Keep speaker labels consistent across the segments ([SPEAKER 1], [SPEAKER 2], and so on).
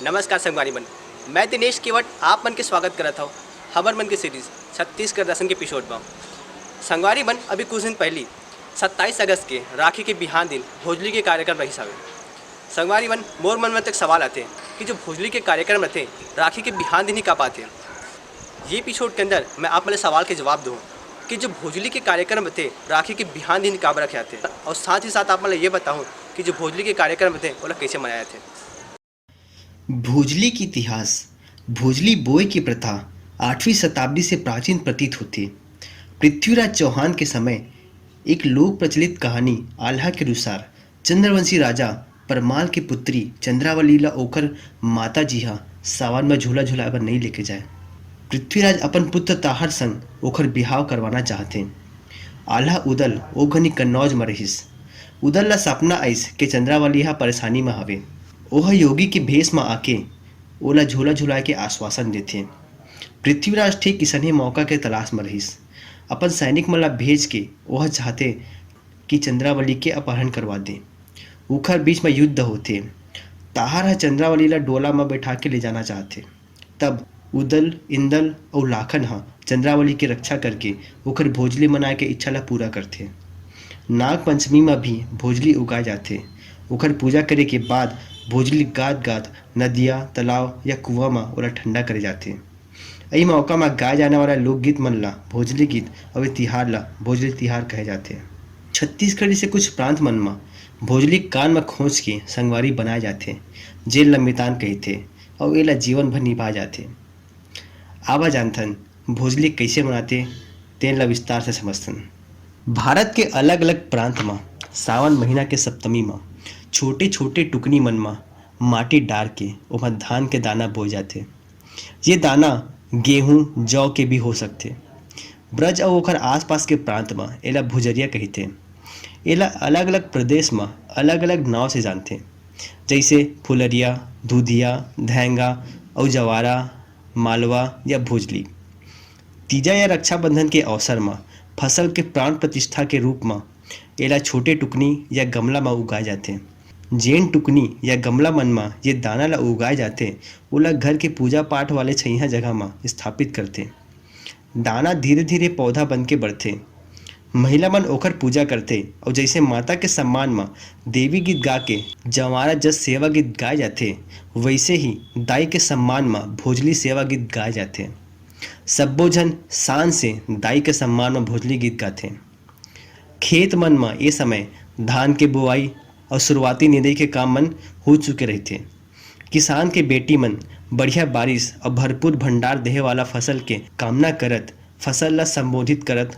[SPEAKER 1] नमस्कार संगवारी मन, मैं दिनेश केवट आप मन के स्वागत करता हूँ हमर मन की सीरीज छत्तीसगढ़ दर्शन के एपिसोड में। संगवारी मन, अभी कुछ दिन पहले 27 अगस्त के राखी के बिहान दिन भोजली के कार्यक्रम रही सावे। संगवारी मन, मोर मन में तक सवाल आते हैं कि जो भोजली के कार्यक्रम रहते राखी के बिहान दिन ही का पाते हैं। ये एपिसोड के अंदर मैं आप मेरे सवाल के जवाब दूँ कि जो भोजली के कार्यक्रम थे राखी के बिहान दिन काब रखे आते, और साथ ही साथ आप मैं ये बताऊँ कि जो भोजली के कार्यक्रम थे वो कैसे मनाए थे।
[SPEAKER 2] भोजली की इतिहास। भोजली बोए की प्रथा 8वीं शताब्दी से प्राचीन प्रतीत होती है। पृथ्वीराज चौहान के समय एक लोक प्रचलित कहानी आल्हा के अनुसार चंद्रवंशी राजा परमाल की पुत्री चंद्रावली ला ओकर माता जी हा सावन में झूला झूलाकर नहीं लेके जाए। पृथ्वीराज अपन पुत्र ताहर संग ओकर बिहाव करवाना चाहते। आल्हा उदल ओ घनी कन्नौज में रहिस। उदल ला सपना आइस के चंद्रावली हा परेशानी में हवे। ओह योगी के भेष में आके ओला झूला झूला के आश्वासन देते। पृथ्वीराज ठीक किसने मौका के तलाश में रहिस। अपन सैनिक मन ला भेज के ओह चाहते कि चंद्रावली के अपहरण करवा दे। उखर बीच में युद्ध होते। ताहर हा चंद्रावली ला डोला में बैठा के ले जाना चाहते। तब उदल, इंदल और लाखन हा चंद्रावली की रक्षा करके ओकर भोजली मनाए के इच्छा ला पूरा करते। नाग पंचमी में भी भोजली उगाए जाते। ओकर पूजा करे के बाद भोजली गात गात नदिया, तालाब या कुआं में ओला ठंडा करे जाते। यही मौका में गाए जाने वाला लोकगीत मन ला भोजली गीत और तिहार ला भोजली तिहार कहे जाते हैं। छत्तीसगढ़ से कुछ प्रांत मन में भोजली कान में खोज के संगवारी बनाए जाते, जेल लमितान कहते और एला जीवन भर निभा जाते। आवा जानथन भोजली कैसे मनाते तेन ला विस्तार से समझतन। भारत के अलग अलग प्रांत में सावन महीना के सप्तमी में छोटे छोटे टुकनी मन में माटी डाल के ओमा धान के दाना बोए जाते। ये दाना गेहूं, जौ के भी हो सकते। ब्रज और ओकर आसपास के प्रांत में एला भुजरिया कहते। एला अलग अलग प्रदेश में अलग अलग नाव से जानते, जैसे फुलरिया, दूधिया, धैंगा और जवारा, मालवा या भोजली। तीजा या रक्षाबंधन के अवसर में फसल के प्राण प्रतिष्ठा के रूप में एला छोटे टुकनी या गमला में उगाए जाते। जेन टुकनी या गमला मन में ये दाना ला उगाए जाते ओला घर के पूजा पाठ वाले छैया जगह में स्थापित करते। दाना धीरे धीरे पौधा बन के बढ़ते। महिला मन ओकर पूजा करते और जैसे माता के सम्मान में देवी गीत गा के जवारा जस सेवा गीत गाए जाते, वैसे ही दाई के सम्मान में भोजली सेवा गीत गाए जाते। सब्बो जन शान से दाई के सम्मान में भोजली गीत गाते। खेत मन में ये समय धान के बुआई और शुरुआती निंदाई के काम मन हो चुके रहते। किसान के बेटी मन बढ़िया बारिश और भरपूर भंडार देहे वाला फसल के कामना करत फसल ला संबोधित करत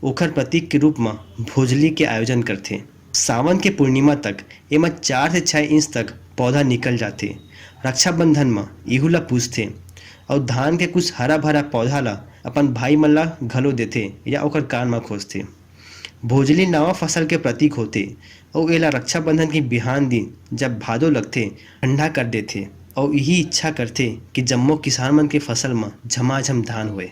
[SPEAKER 2] ओखर प्रतीक के रूप में भोजली के आयोजन करते। सावन के पूर्णिमा तक एमा 4 से 6 इंच तक पौधा निकल जाते। रक्षाबंधन में इहू ला पूछते और धान के कुछ हरा भरा पौधा ला अपन भाई मन ला घलो देते या ओकर कान में खोजते। भोजली नवा फसल के प्रतीक होते और एला रक्षाबंधन की बिहान दिन जब भादो लगते ठंडा कर देते और यही इच्छा करते कि जम्मो किसान मन के फसल में झमाझम धान हुए।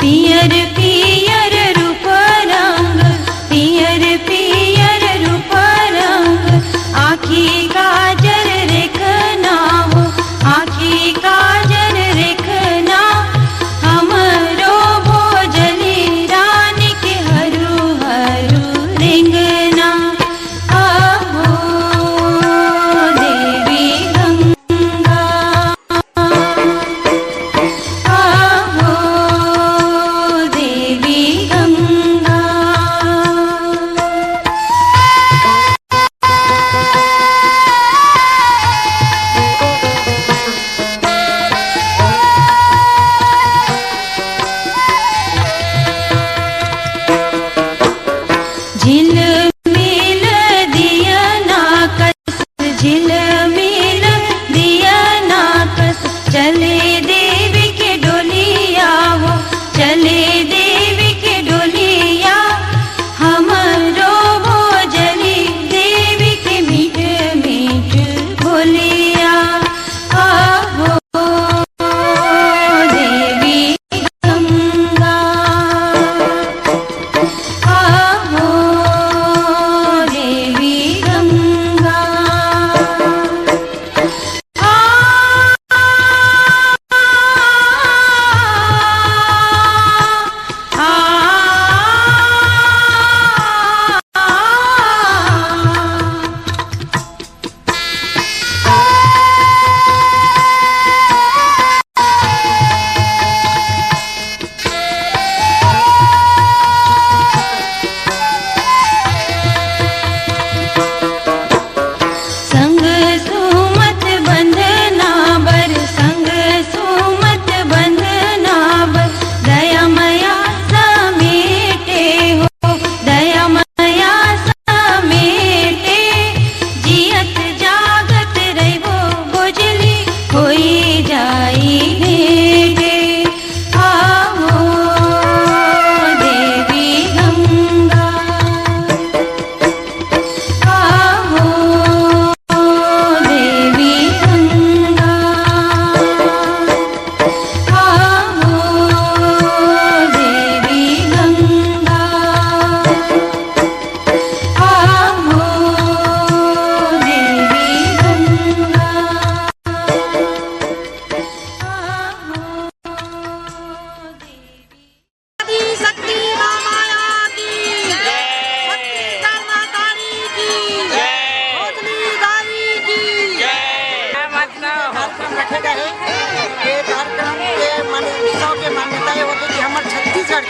[SPEAKER 3] पियर पियर रूप रंग, पियर पियर रूप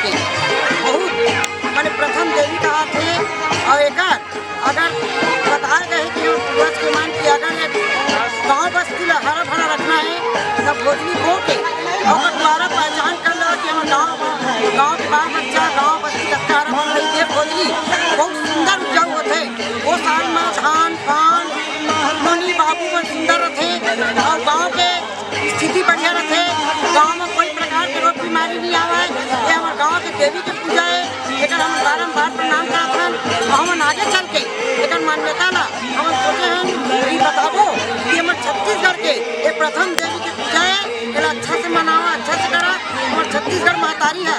[SPEAKER 3] के बहुत माने प्रथम देवी कहा थे। और एक अगर बताए गए कि पूर्वज के मान की अगर गाँव बस्ती ला हरा भरा रखना है तब भोजली बो के और द्वारा पहचान कर लो कि हम गाँव के बाल बच्चा गाँव बस्ती का हरा भरा रही है। भोजली बहुत सुंदर उपजाऊ होते वो साल में धान पान नोनी बाबू में सुंदर रहते और गाँव के स्थिति बढ़िया रहते। गाँव में कोई प्रकार के रोग बीमारी नहीं आवे। ये हमारे गाँव के देवी के पूजा है। एक हम बारम्बार प्रणाम करते हैं। हम आगे चल के एक मान्यता ला हम सोचे हैं ये बताबो कि हमारे छत्तीसगढ़ के ये प्रथम देवी की पूजा है। ये अच्छा से मनावा अच्छा से करा। हमारे छत्तीसगढ़ महतारी है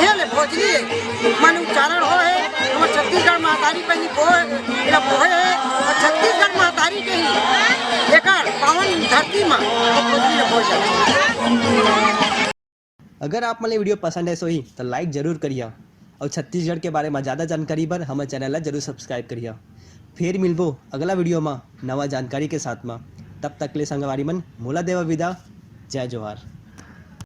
[SPEAKER 3] यह ले भोजली है मन उच्चारण हो है। हमारे छत्तीसगढ़ महतारी पहली बोहे है और छत्तीसगढ़ महतारी के ही एक पावन धरती में भोजली हो जाए।
[SPEAKER 1] अगर आप मन वीडियो पसंद है सोही तो लाइक जरूर करिए और छत्तीसगढ़ के बारे में ज़्यादा जानकारी बर हमारे चैनल ला जरूर सब्सक्राइब करिए। फिर मिलबो अगला वीडियो में नवा जानकारी के साथ में। तब तक ले संगवारी मन मोला देवा विदा। जय जोहार।